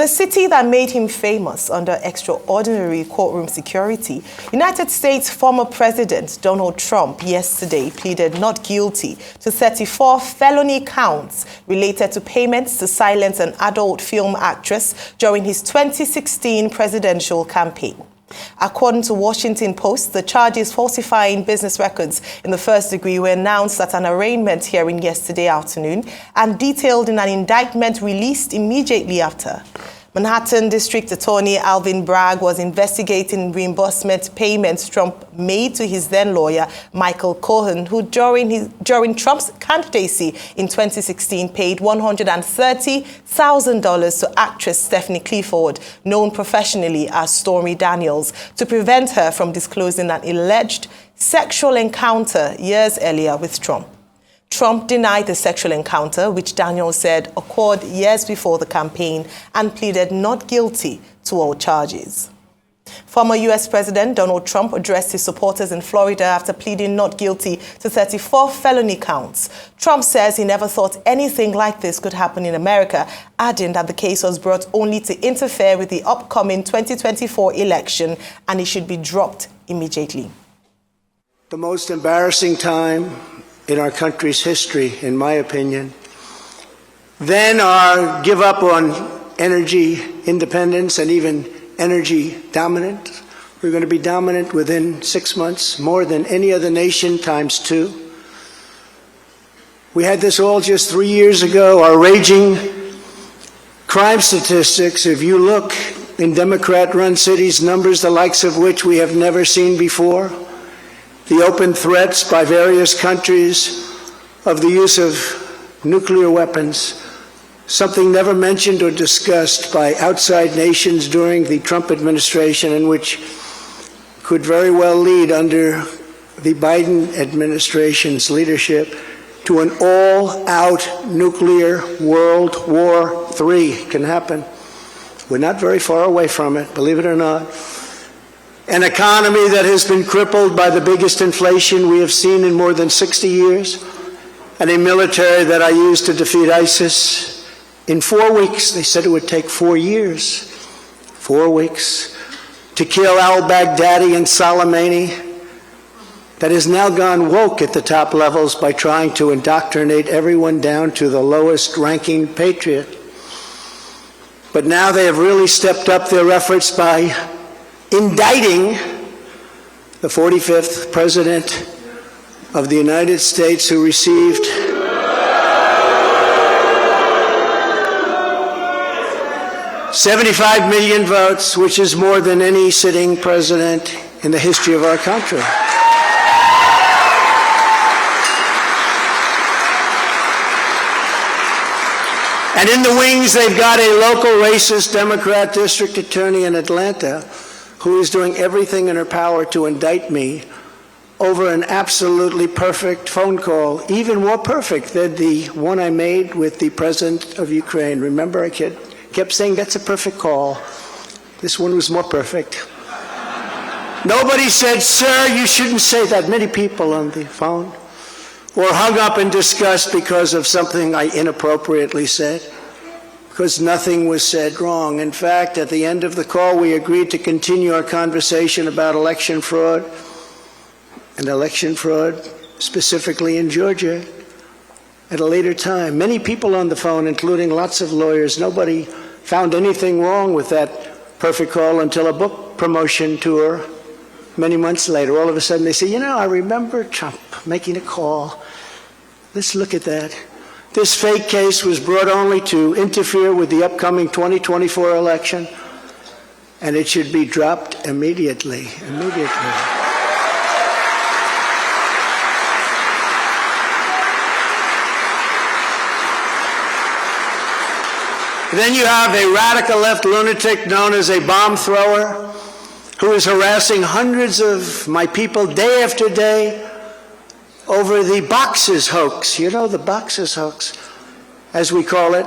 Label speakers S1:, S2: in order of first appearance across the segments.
S1: the city that made him famous under extraordinary courtroom security, United States former President Donald Trump yesterday pleaded not guilty to 34 felony counts related to payments to silence an adult film actress during his 2016 presidential campaign. According to Washington Post, the charges falsifying business records in the first degree were announced at an arraignment hearing yesterday afternoon and detailed in an indictment released immediately after. Manhattan District Attorney Alvin Bragg was investigating reimbursement payments Trump made to his then lawyer, Michael Cohen, who during Trump's candidacy in 2016 paid $130,000 to actress Stephanie Clifford, known professionally as Stormy Daniels, to prevent her from disclosing an alleged sexual encounter years earlier with Trump. Trump denied the sexual encounter, which Daniels said occurred years before the campaign, and pleaded not guilty to all charges. Former U.S. President Donald Trump addressed his supporters in Florida after pleading not guilty to 34 felony counts. Trump says he never thought anything like this could happen in America, adding that the case was brought only to interfere with the upcoming 2024 election and it should be dropped immediately.
S2: The most embarrassing time in our country's history, in my opinion. Then our give up on energy independence and even energy dominance. We're going to be dominant within 6 months, more than any other nation times 2. We had this all just 3 years ago. Our raging crime statistics, if you look in Democrat-run cities, numbers the likes of which we have never seen before. The open threats by various countries of the use of nuclear weapons, something never mentioned or discussed by outside nations during the Trump administration, and which could very well lead under the Biden administration's leadership to an all-out nuclear World War III can happen. We're not very far away from it, believe it or not. An economy that has been crippled by the biggest inflation we have seen in more than 60 years, and a military that I used to defeat ISIS in 4 weeks. They said it would take 4 years, 4 weeks, to kill al-Baghdadi and Soleimani, that has now gone woke at the top levels by trying to indoctrinate everyone down to the lowest ranking patriot. But now they have really stepped up their efforts by indicting the 45th President of the United States, who received $75 million votes, which is more than any sitting president in the history of our country. And in the wings, they've got a local racist Democrat district attorney in Atlanta who is doing everything in her power to indict me over an absolutely perfect phone call, even more perfect than the one I made with the president of Ukraine. Remember, I kept saying, that's a perfect call. This one was more perfect. Nobody said, sir, you shouldn't say that. Many people on the phone were hung up in disgust because of something I inappropriately said, because nothing was said wrong. In fact, at the end of the call, we agreed to continue our conversation about election fraud, and election fraud specifically in Georgia, at a later time. Many people on the phone, including lots of lawyers, nobody found anything wrong with that perfect call until a book promotion tour many months later. All of a sudden they say, you know, I remember Trump making a call. Let's look at that. This fake case was brought only to interfere with the upcoming 2024 election, and it should be dropped immediately. Then you have a radical left lunatic known as a bomb thrower who is harassing hundreds of my people day after day over the boxes hoax. You know, the boxes hoax, as we call it.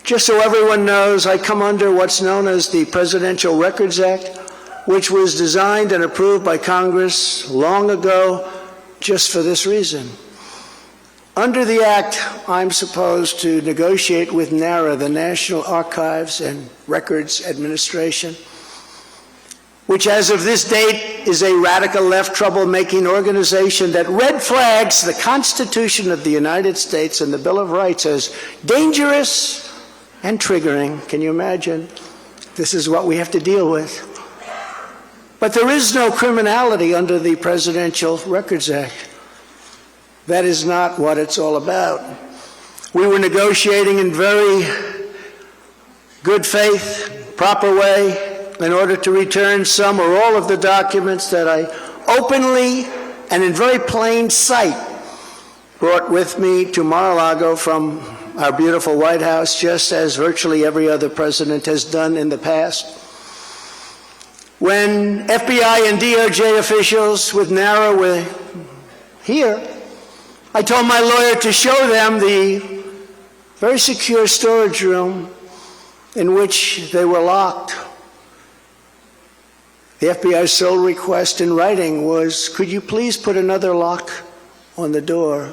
S2: Just so everyone knows, I come under what's known as the Presidential Records Act, which was designed and approved by Congress long ago just for this reason. Under the Act, I'm supposed to negotiate with NARA, the National Archives and Records Administration, which as of this date is a radical left troublemaking organization that red flags the Constitution of the United States and the Bill of Rights as dangerous and triggering. Can you imagine? This is what we have to deal with. But there is no criminality under the Presidential Records Act. That is not what it's all about. We were negotiating in very good faith, proper way, in order to return some or all of the documents that I openly and in very plain sight brought with me to Mar-a-Lago from our beautiful White House, just as virtually every other president has done in the past. When FBI and DOJ officials with NARA were here, I told my lawyer to show them the very secure storage room in which they were locked. The FBI's sole request in writing was, could you please put another lock on the door?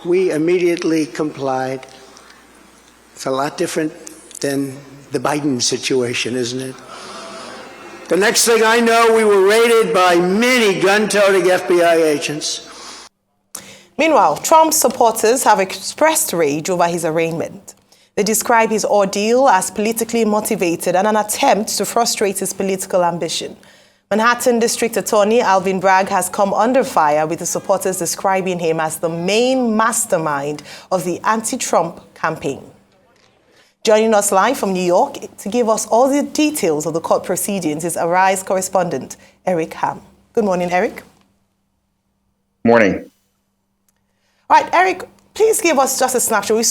S2: We immediately complied. It's a lot different than the Biden situation, isn't it? The next thing I know, we were raided by many gun-toting FBI agents.
S1: Meanwhile, Trump's supporters have expressed rage over his arraignment. They describe his ordeal as politically motivated and an attempt to frustrate his political ambition. Manhattan District Attorney Alvin Bragg has come under fire, with the supporters describing him as the main mastermind of the anti-Trump campaign. Joining us live from New York to give us all the details of the court proceedings is Arise correspondent Eric Ham. Good morning, Eric.
S3: Morning.
S1: All right, Eric, please give us just a snapshot. We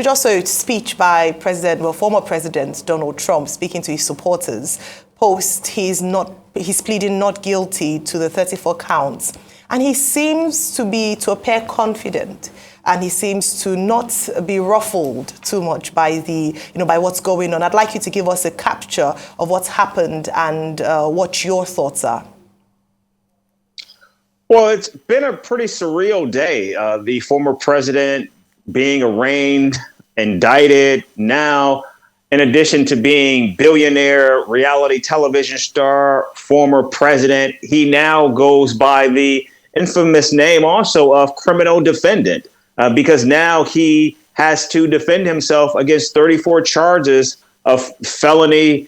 S1: just saw a speech by former President Donald Trump speaking to his supporters post he's pleading not guilty to the 34 counts. And he seems to appear confident, and he seems to not be ruffled too much by by what's going on. I'd like you to give us a capture of what's happened and what your thoughts are.
S3: Well, it's been a pretty surreal day. The former president being arraigned, indicted now, in addition to being billionaire, reality television star, former president, he now goes by the infamous name also of criminal defendant, because now he has to defend himself against 34 charges of felony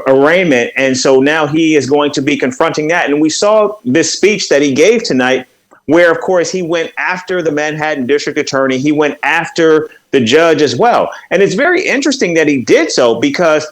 S3: arraignment. And so now he is going to be confronting that. And we saw this speech that he gave tonight, where, of course, he went after the Manhattan District Attorney. He went after the judge as well. And it's very interesting that he did so, because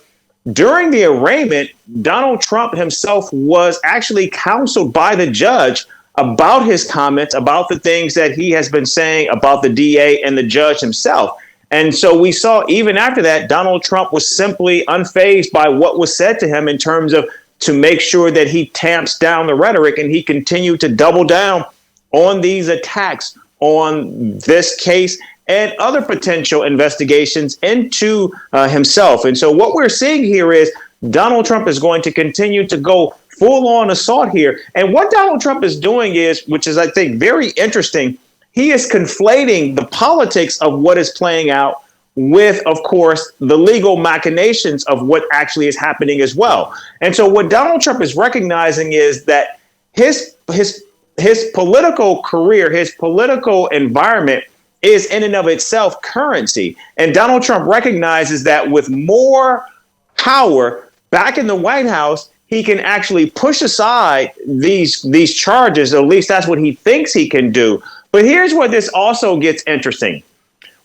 S3: during the arraignment, Donald Trump himself was actually counseled by the judge about his comments, about the things that he has been saying about the DA and the judge himself. And so we saw even after that, Donald Trump was simply unfazed by what was said to him in terms of to make sure that he tamps down the rhetoric, and he continued to double down on these attacks on this case and other potential investigations into himself. And so what we're seeing here is Donald Trump is going to continue to go full on assault here. And what Donald Trump is doing is, which is, I think, very interesting, he is conflating the politics of what is playing out with, of course, the legal machinations of what actually is happening as well. And so what Donald Trump is recognizing is that his political career, his political environment is in and of itself currency. And Donald Trump recognizes that with more power back in the White House, he can actually push aside these charges, or at least that's what he thinks he can do. But here's where this also gets interesting.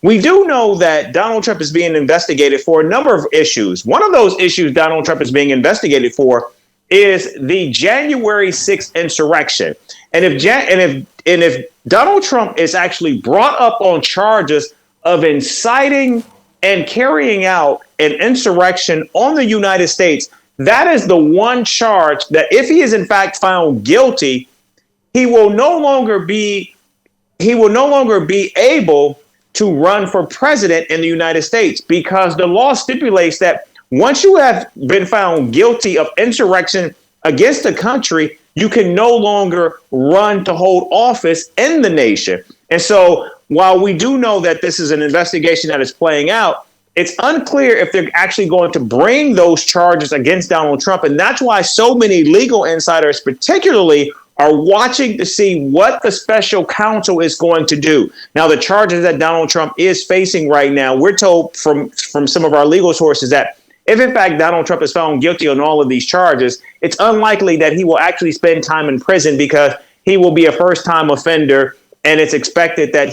S3: We do know that Donald Trump is being investigated for a number of issues. One of those issues Donald Trump is being investigated for is the January 6th insurrection. And if Donald Trump is actually brought up on charges of inciting and carrying out an insurrection on the United States, that is the one charge that, if he is in fact found guilty, he will no longer be able to run for president in the United States, because the law stipulates that once you have been found guilty of insurrection against the country, you can no longer run to hold office in the nation. And so while we do know that this is an investigation that is playing out, it's unclear if they're actually going to bring those charges against Donald Trump. And that's why so many legal insiders particularly are watching to see what the special counsel is going to do. Now, the charges that Donald Trump is facing right now, we're told from some of our legal sources that if, in fact, Donald Trump is found guilty on all of these charges, it's unlikely that he will actually spend time in prison because he will be a first-time offender. And it's expected that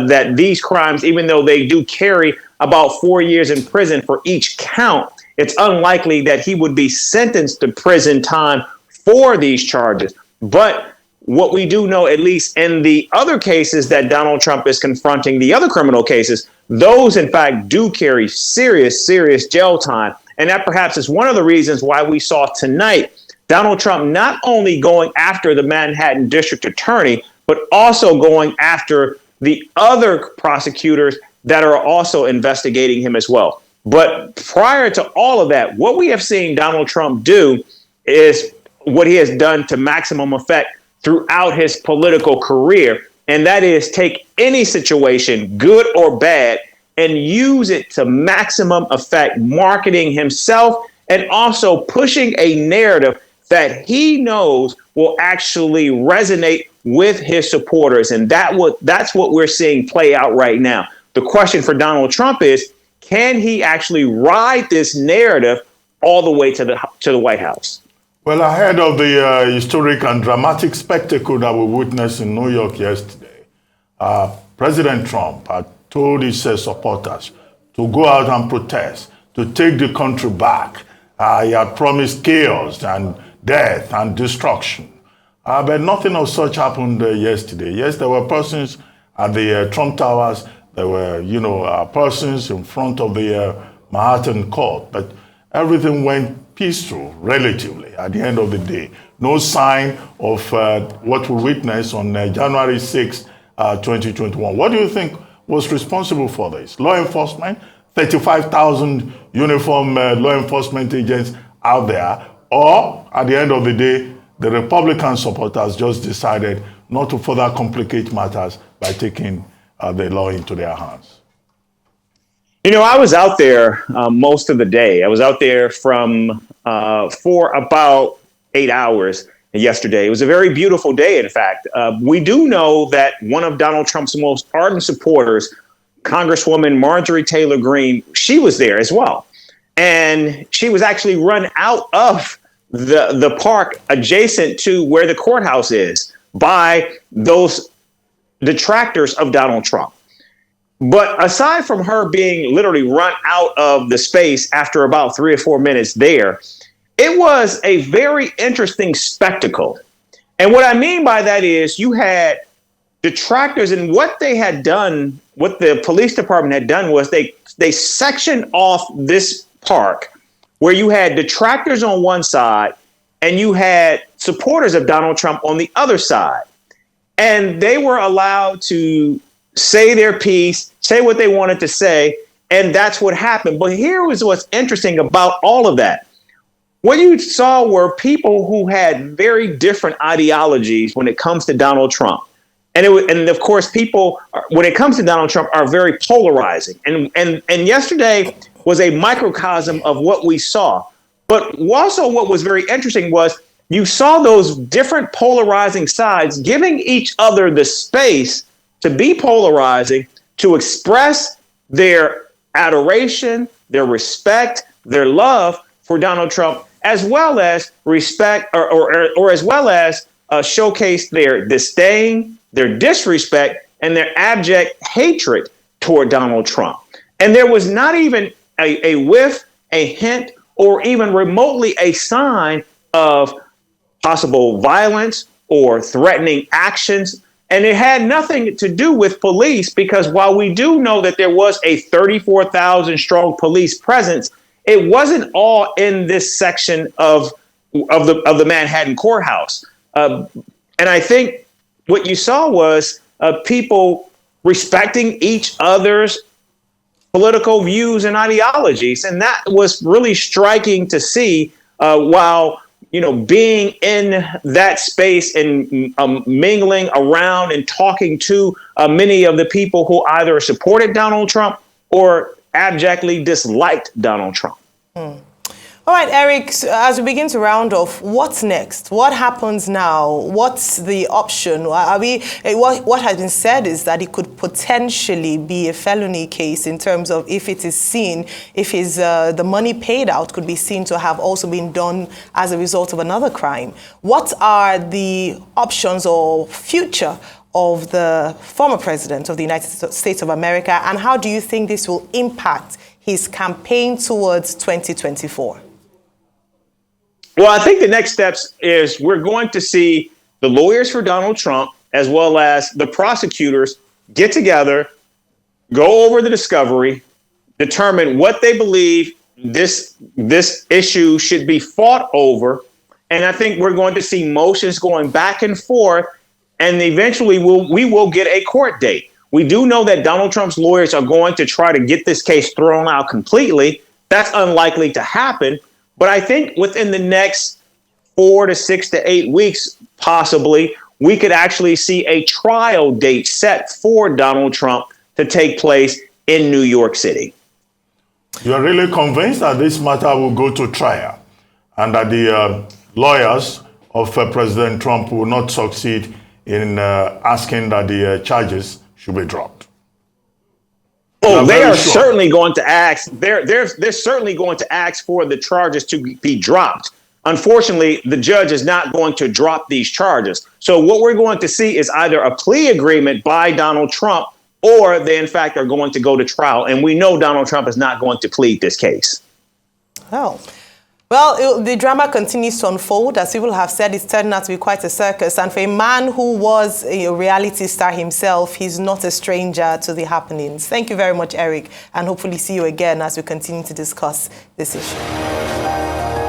S3: that these crimes, even though they do carry about 4 years in prison for each count, it's unlikely that he would be sentenced to prison time for these charges. But what we do know, at least in the other cases that Donald Trump is confronting, the other criminal cases, those, in fact, do carry serious, serious jail time. And that perhaps is one of the reasons why we saw tonight Donald Trump not only going after the Manhattan District Attorney, but also going after the other prosecutors that are also investigating him as well. But prior to all of that, what we have seen Donald Trump do is what he has done to maximum effect throughout his political career. And that is take any situation, good or bad, and use it to maximum effect, marketing himself and also pushing a narrative that he knows will actually resonate with his supporters. And that's what we're seeing play out right now. The question for Donald Trump is, can he actually ride this narrative all the way to the White House?
S4: Well, ahead of the historic and dramatic spectacle that we witnessed in New York yesterday, President Trump had told his supporters to go out and protest, to take the country back. He had promised chaos and death and destruction. But nothing of such happened yesterday. Yes, there were persons at the Trump Towers. There were, persons in front of the Manhattan court. But everything went peaceful, relatively, at the end of the day. No sign of what we witnessed on January 6, 2021. What do you think was responsible for this? Law enforcement, 35,000 uniformed law enforcement agents out there, or at the end of the day, the Republican supporters just decided not to further complicate matters by taking the law into their hands?
S3: I was out there most of the day. I was out there for about 8 hours yesterday. It was a very beautiful day, in fact. We do know that one of Donald Trump's most ardent supporters, Congresswoman Marjorie Taylor Greene, she was there as well. And she was actually run out of the park adjacent to where the courthouse is by those detractors of Donald Trump. But aside from her being literally run out of the space after about 3 or 4 minutes there, it was a very interesting spectacle. And what I mean by that is you had detractors, and what they had done, what the police department had done was they sectioned off this park where you had detractors on one side and you had supporters of Donald Trump on the other side. And they were allowed to say their piece, say what they wanted to say, and that's what happened. But here was what's interesting about all of that. What you saw were people who had very different ideologies when it comes to Donald Trump. And of course, people, when it comes to Donald Trump, are very polarizing. And yesterday was a microcosm of what we saw. But also what was very interesting was you saw those different polarizing sides giving each other the space to be polarizing, to express their adoration, their respect, their love for Donald Trump, as well as respect or as well as showcase their disdain, their disrespect, and their abject hatred toward Donald Trump. And there was not even a whiff, a hint, or even remotely a sign of possible violence or threatening actions. And it had nothing to do with police, because while we do know that there was a 34,000 strong police presence, it wasn't all in this section of the Manhattan courthouse. And I think what you saw was people respecting each other's political views and ideologies. And that was really striking to see, while being in that space and mingling around and talking to many of the people who either supported Donald Trump or abjectly disliked Donald Trump.
S1: All right, Eric, as we begin to round off, what's next? What happens now? What's the option? What has been said is that it could potentially be a felony case in terms of if it is seen, if the money paid out could be seen to have also been done as a result of another crime. What are the options or future of the former president of the United States of America, and how do you think this will impact his campaign towards 2024?
S3: Well, I think the next steps is we're going to see the lawyers for Donald Trump as well as the prosecutors get together, go over the discovery, determine what they believe this issue should be fought over. And I think we're going to see motions going back and forth, and eventually we will get a court date. We do know that Donald Trump's lawyers are going to try to get this case thrown out completely. That's unlikely to happen. But I think within the next 4 to 6 to 8 weeks, possibly, we could actually see a trial date set for Donald Trump to take place in New York City.
S4: You're really convinced that this matter will go to trial and that the lawyers of President Trump will not succeed in asking that the charges should be dropped?
S3: Oh, they are certainly going to ask. They're certainly going to ask for the charges to be dropped. Unfortunately, the judge is not going to drop these charges. So what we're going to see is either a plea agreement by Donald Trump, or they, in fact, are going to go to trial. And we know Donald Trump is not going to plead this case.
S1: Oh. Well, the drama continues to unfold. As people have said, it's turning out to be quite a circus. And for a man who was a reality star himself, he's not a stranger to the happenings. Thank you very much, Eric, and hopefully see you again as we continue to discuss this issue.